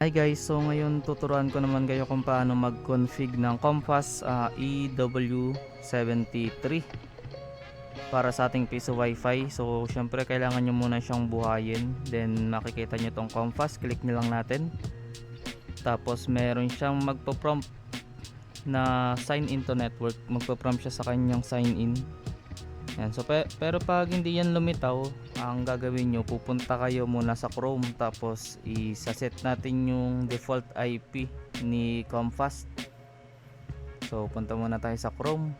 Hi guys, so ngayon tuturuan ko naman kayo kung paano mag-config ng Compass EW73 para sa ating piso wifi. So syempre kailangan nyo muna siyang buhayin, then makikita nyo tong Compass, click nyo lang natin. Tapos meron siyang magpo-prompt na sign into network, magpo-prompt siya sa kanyang sign in. Yan. So pero pag hindi yan lumitaw, ang gagawin nyo, pupunta kayo muna sa Chrome, tapos isa-set natin yung default IP ni Compass. So punta muna tayo sa Chrome.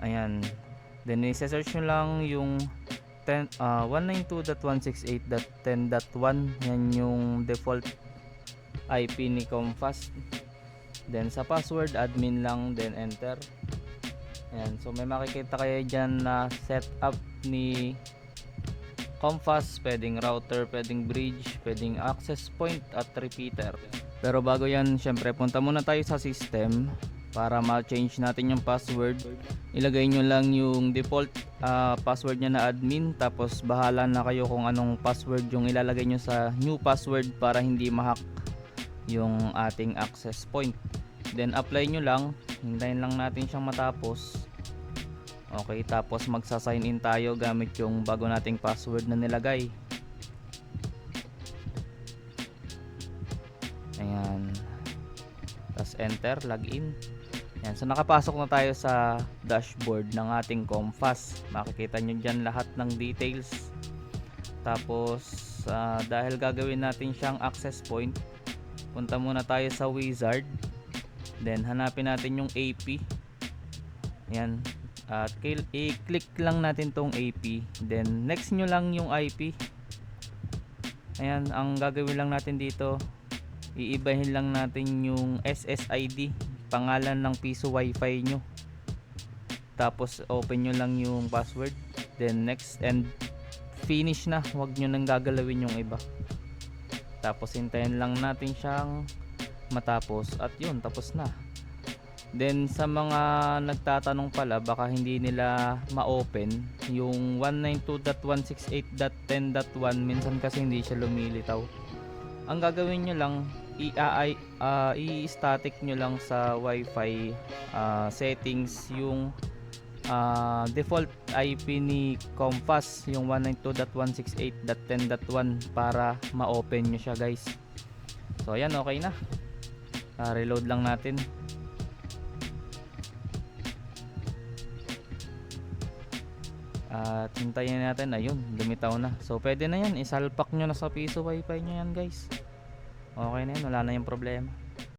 Ayan. Then isa-search nyo lang yung 192.168.10.1. Yan yung default IP ni Compass. Then sa password, admin lang, then enter. Ayan, so may makikita kayo dyan na setup ni Compass, pwedeng router, pwedeng bridge, pwedeng access point at repeater. Pero bago yan, syempre punta muna tayo sa system para ma-change natin yung password. Ilagay nyo lang yung default password nya na admin, tapos bahala na kayo kung anong password yung ilalagay nyo sa new password para hindi ma-hack yung ating access point. Then apply nyo lang, hintayin lang natin siyang matapos. Okay, tapos magsa-sign in tayo gamit yung bago nating password na nilagay. Ayan. Tapos enter, login. Ayan, so nakapasok na tayo sa dashboard ng ating Compass. Makikita nyo dyan lahat ng details. Tapos dahil gagawin natin siyang access point, punta muna tayo sa wizard. Then hanapin natin yung AP. Ayan. At i-click lang natin tong AP. Then next nyo lang yung IP. Ayan. Ang gagawin lang natin dito, iibahin lang natin yung SSID, pangalan ng piso wifi nyo. Tapos open nyo lang yung password. Then next and finish na. Huwag nyo nang gagalawin yung iba. Tapos hintayin lang natin siyang matapos at yun, tapos na. Then sa mga nagtatanong pala, baka hindi nila ma-open yung 192.168.10.1, minsan kasi hindi siya lumilitaw. Ang gagawin nyo lang, i-static nyo lang sa wifi settings yung default IP ni Compass, yung 192.168.10.1, para ma-open nyo siya guys. So ayan, okay na. Reload lang natin. At hintayin natin, ayun, lumitaw na. So pwede na yan, isalpak nyo na sa piso wifi nyo yan guys. Okay na yan, wala na yung problema.